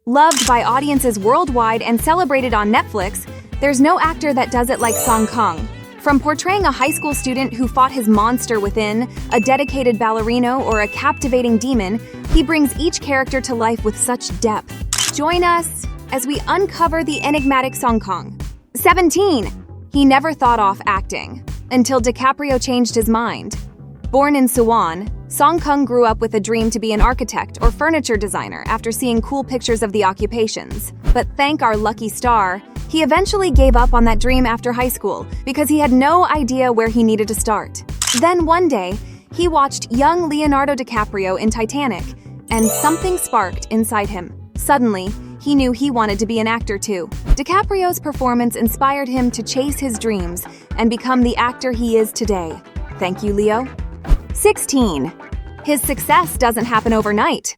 Loved by audiences worldwide and celebrated on Netflix, there's no actor that does it like Song Kang. From portraying a high school student who fought his monster within, a dedicated ballerino, or a captivating demon, he brings each character to life with such depth. Join us as we uncover the enigmatic Song Kang. 17. He never thought off acting until DiCaprio changed his mind. Born in Suwon, Song Kang grew up with a dream to be an architect or furniture designer after seeing cool pictures of the occupations. But thank our lucky star, he eventually gave up on that dream after high school because he had no idea where he needed to start. Then one day, he watched young Leonardo DiCaprio in Titanic, and something sparked inside him. Suddenly, he knew he wanted to be an actor too. DiCaprio's performance inspired him to chase his dreams and become the actor he is today. Thank you, Leo. 16. His success doesn't happen overnight.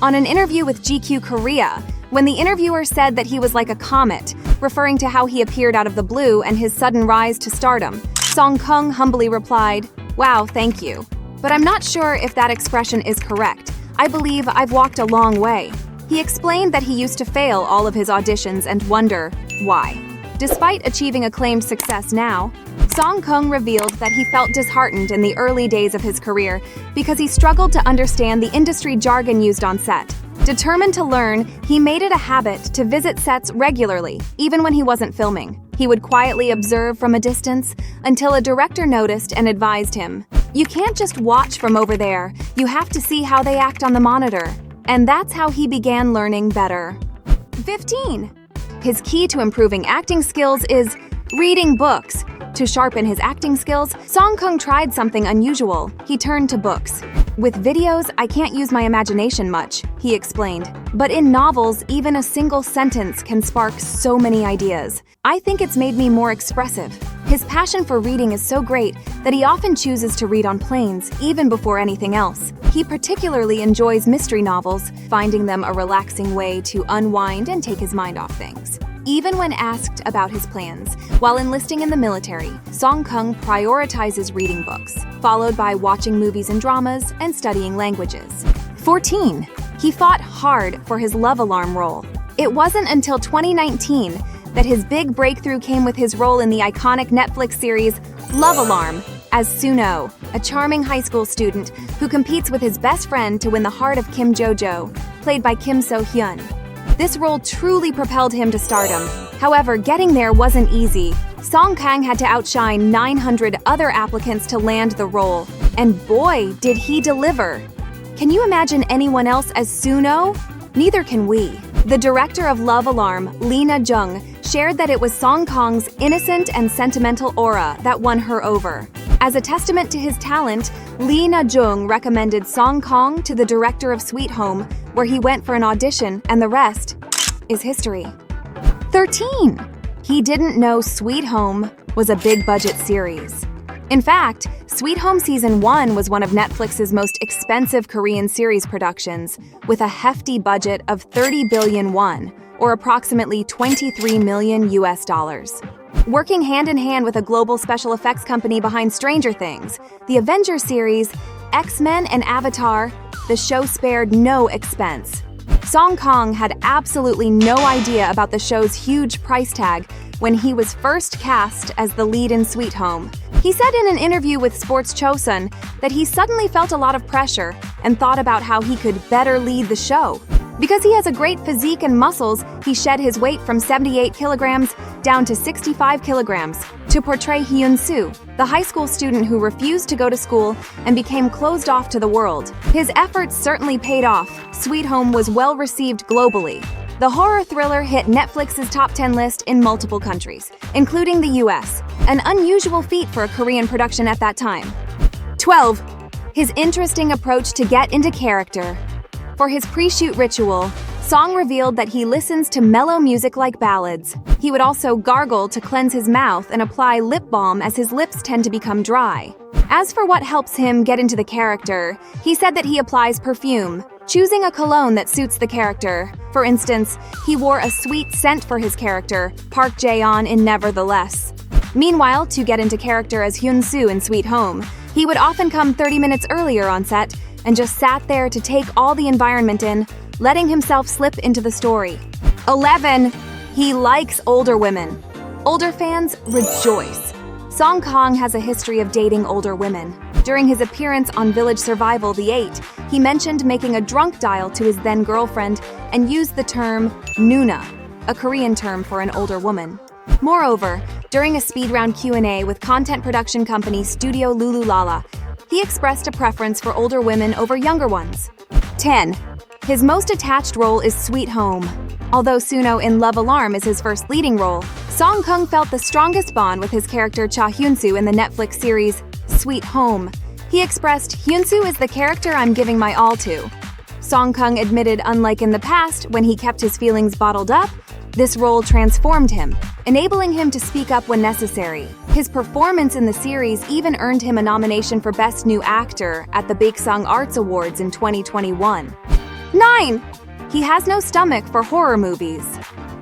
On an interview with GQ Korea, when the interviewer said that he was like a comet, referring to how he appeared out of the blue and his sudden rise to stardom, Song Kang humbly replied, "Wow, thank you. But I'm not sure if that expression is correct. I believe I've walked a long way." He explained that he used to fail all of his auditions and wonder why. Despite achieving acclaimed success now, Song Kang revealed that he felt disheartened in the early days of his career because he struggled to understand the industry jargon used on set. Determined to learn, he made it a habit to visit sets regularly, even when he wasn't filming. He would quietly observe from a distance until a director noticed and advised him, "You can't just watch from over there, you have to see how they act on the monitor." And that's how he began learning better. 15. His key to improving acting skills is reading books. To sharpen his acting skills, Song Kang tried something unusual. He turned to books. "With videos, I can't use my imagination much," he explained. "But in novels, even a single sentence can spark so many ideas. I think it's made me more expressive." His passion for reading is so great that he often chooses to read on planes, even before anything else. He particularly enjoys mystery novels, finding them a relaxing way to unwind and take his mind off things. Even when asked about his plans, while enlisting in the military, Song Kang prioritizes reading books, followed by watching movies and dramas and studying languages. 14. He fought hard for his Love Alarm role. It wasn't until 2019 that his big breakthrough came with his role in the iconic Netflix series Love Alarm as Suno, a charming high school student who competes with his best friend to win the heart of Kim Jojo, played by Kim So-hyun. This role truly propelled him to stardom. However, getting there wasn't easy. Song Kang had to outshine 900 other applicants to land the role, and boy, did he deliver. Can you imagine anyone else as Suno? Neither can we. The director of Love Alarm, Lee Na-jung, shared that it was Song Kang's innocent and sentimental aura that won her over. As a testament to his talent, Lee Na-jung recommended Song Kang to the director of Sweet Home, where he went for an audition, and the rest is history. 13. He didn't know Sweet Home was a big-budget series. In fact, Sweet Home Season 1 was one of Netflix's most expensive Korean series productions, with a hefty budget of 30 billion won, or approximately $23 million US. Working hand-in-hand with a global special effects company behind Stranger Things, the Avengers series, X-Men, and Avatar, the show spared no expense. Song Kang had absolutely no idea about the show's huge price tag when he was first cast as the lead in Sweet Home. He said in an interview with Sports Chosun that he suddenly felt a lot of pressure and thought about how he could better lead the show. Because he has a great physique and muscles, he shed his weight from 78 kilograms down to 65 kilograms to portray Hyun-soo, the high school student who refused to go to school and became closed off to the world. His efforts certainly paid off. Sweet Home was well received globally. The horror thriller hit Netflix's top 10 list in multiple countries, including the US, an unusual feat for a Korean production at that time. 12. His interesting approach to get into character. For his pre-shoot ritual, Song revealed that he listens to mellow music like ballads. He would also gargle to cleanse his mouth and apply lip balm as his lips tend to become dry. As for what helps him get into the character, he said that he applies perfume, choosing a cologne that suits the character. For instance, he wore a sweet scent for his character, Park Jae-on in Nevertheless. Meanwhile, to get into character as Hyun-soo in Sweet Home, he would often come 30 minutes earlier on set and just sat there to take all the environment in letting himself slip into the story. 11. He likes older women. Older fans rejoice. Song Kang has a history of dating older women. During his appearance on Village Survival The 8, he mentioned making a drunk dial to his then-girlfriend and used the term Nuna, a Korean term for an older woman. Moreover, during a speed-round Q&A with content production company Studio Lululala, he expressed a preference for older women over younger ones. 10. His most attached role is Sweet Home. Although Suno in Love Alarm is his first leading role, Song Kang felt the strongest bond with his character Cha Hyun-soo in the Netflix series Sweet Home. He expressed, "Hyun-soo is the character I'm giving my all to." Song Kang admitted, unlike in the past, when he kept his feelings bottled up, this role transformed him, enabling him to speak up when necessary. His performance in the series even earned him a nomination for Best New Actor at the Baeksang Arts Awards in 2021. 9. He has no stomach for horror movies.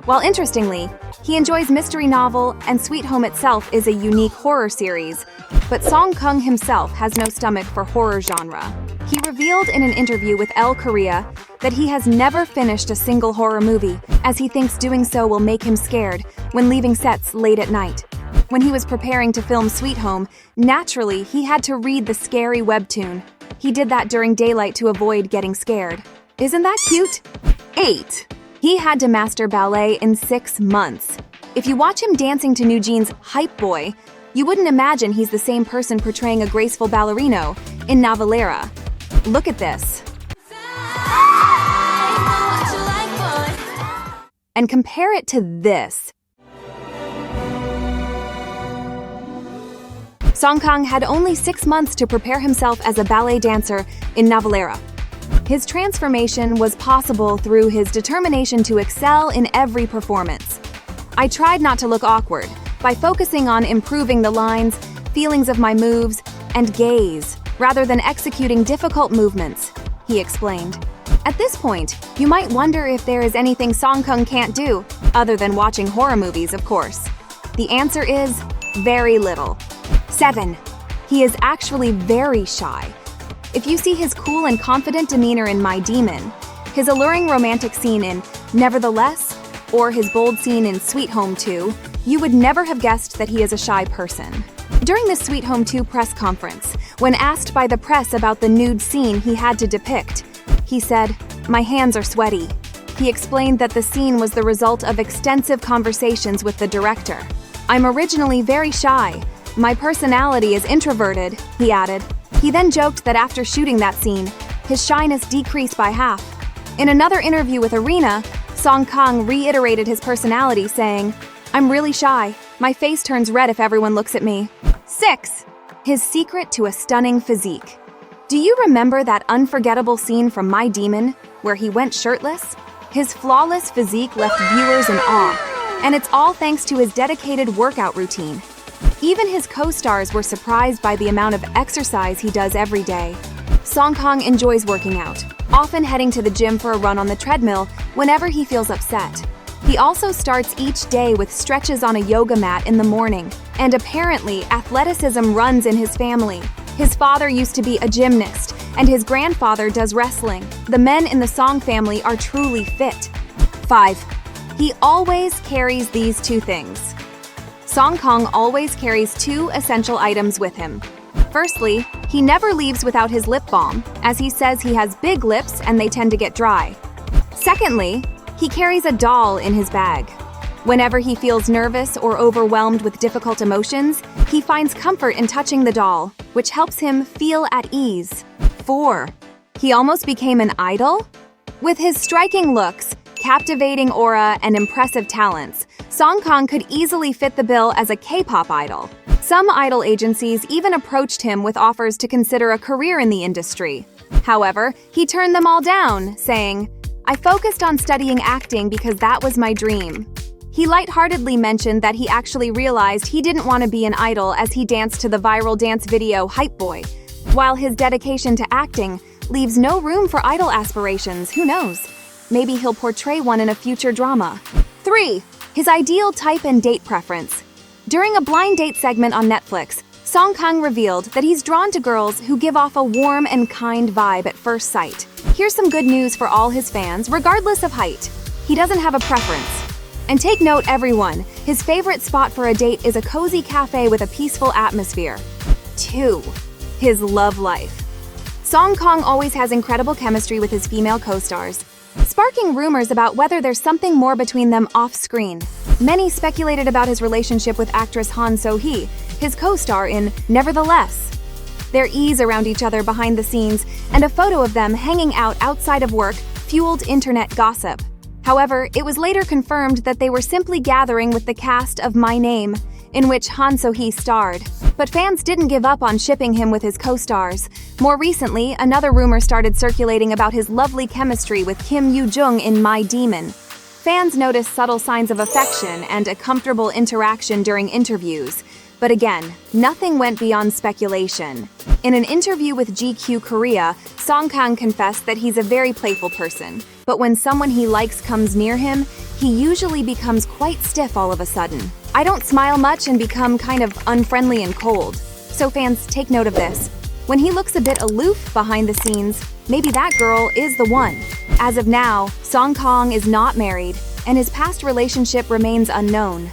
While interestingly, he enjoys mystery novel and Sweet Home itself is a unique horror series, but Song Kang himself has no stomach for horror genre. He revealed in an interview with Elle Korea that he has never finished a single horror movie, as he thinks doing so will make him scared when leaving sets late at night. When he was preparing to film Sweet Home, naturally he had to read the scary webtoon. He did that during daylight to avoid getting scared. Isn't that cute? 8. He had to master ballet in 6 months. If you watch him dancing to New Jeans' Hype Boy, you wouldn't imagine he's the same person portraying a graceful ballerino in Navillera. Look at this. And compare it to this. Song Kang had only 6 months to prepare himself as a ballet dancer in Navillera. His transformation was possible through his determination to excel in every performance. I tried not to look awkward by focusing on improving the lines, feelings of my moves, and gaze, rather than executing difficult movements, he explained. At this point, you might wonder if there is anything Song Kang can't do, other than watching horror movies, of course. The answer is very little. 7. He is actually very shy. If you see his cool and confident demeanor in My Demon, his alluring romantic scene in Nevertheless, or his bold scene in Sweet Home 2, you would never have guessed that he is a shy person. During the Sweet Home 2 press conference, when asked by the press about the nude scene he had to depict, he said, "My hands are sweaty." He explained that the scene was the result of extensive conversations with the director. "I'm originally very shy. My personality is introverted," he added. He then joked that after shooting that scene, his shyness decreased by half. In another interview with Arena, Song Kang reiterated his personality, saying, "I'm really shy. My face turns red if everyone looks at me." 6. His secret to a stunning physique. Do you remember that unforgettable scene from My Demon, where he went shirtless? His flawless physique left viewers in awe, and it's all thanks to his dedicated workout routine. Even his co-stars were surprised by the amount of exercise he does every day. Song Kang enjoys working out, often heading to the gym for a run on the treadmill whenever he feels upset. He also starts each day with stretches on a yoga mat in the morning, and apparently athleticism runs in his family. His father used to be a gymnast, and his grandfather does wrestling. The men in the Song family are truly fit. 5. He always carries these 2 things. Song Kang always carries 2 essential items with him. Firstly, he never leaves without his lip balm, as he says he has big lips and they tend to get dry. Secondly, he carries a doll in his bag. Whenever he feels nervous or overwhelmed with difficult emotions, he finds comfort in touching the doll, which helps him feel at ease. 4. He almost became an idol? With his striking looks, captivating aura, and impressive talents, Song Kang could easily fit the bill as a K-pop idol. Some idol agencies even approached him with offers to consider a career in the industry. However, he turned them all down, saying, "I focused on studying acting because that was my dream." He lightheartedly mentioned that he actually realized he didn't want to be an idol as he danced to the viral dance video Hype Boy. While his dedication to acting leaves no room for idol aspirations, who knows? Maybe he'll portray one in a future drama. 3. His ideal type and date preference. During a blind date segment on Netflix, Song Kang revealed that he's drawn to girls who give off a warm and kind vibe at first sight. Here's some good news for all his fans, regardless of height. He doesn't have a preference. And take note, everyone, his favorite spot for a date is a cozy cafe with a peaceful atmosphere. 2. His love life. Song Kang always has incredible chemistry with his female co-stars, sparking rumors about whether there's something more between them off-screen. Many speculated about his relationship with actress Han So-hee, his co-star in Nevertheless. Their ease around each other behind the scenes and a photo of them hanging out outside of work fueled internet gossip. However, it was later confirmed that they were simply gathering with the cast of My Name, in which Han So-hee starred. But fans didn't give up on shipping him with his co-stars. More recently, another rumor started circulating about his lovely chemistry with Kim Yoo-jung in My Demon. Fans noticed subtle signs of affection and a comfortable interaction during interviews. But again, nothing went beyond speculation. In an interview with GQ Korea, Song Kang confessed that he's a very playful person. But when someone he likes comes near him, he usually becomes quite stiff all of a sudden. I don't smile much and become kind of unfriendly and cold. So fans, take note of this. When he looks a bit aloof behind the scenes, maybe that girl is the one. As of now, Song Kang is not married, and his past relationship remains unknown.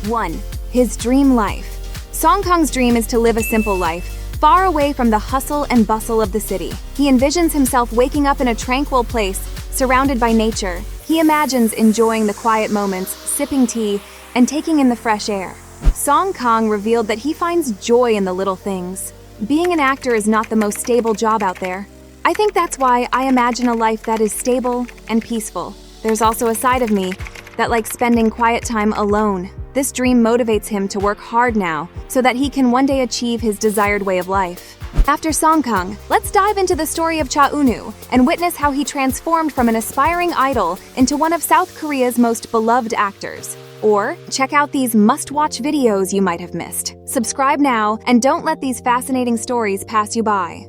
1. His dream life. Song Kang's dream is to live a simple life, far away from the hustle and bustle of the city. He envisions himself waking up in a tranquil place, surrounded by nature. He imagines enjoying the quiet moments, sipping tea, and taking in the fresh air. Song Kang revealed that he finds joy in the little things. Being an actor is not the most stable job out there. I think that's why I imagine a life that is stable and peaceful. There's also a side of me that likes spending quiet time alone. This dream motivates him to work hard now so that he can one day achieve his desired way of life. After Song Kang, let's dive into the story of Cha Eun-woo and witness how he transformed from an aspiring idol into one of South Korea's most beloved actors. Or check out these must-watch videos you might have missed. Subscribe now and don't let these fascinating stories pass you by.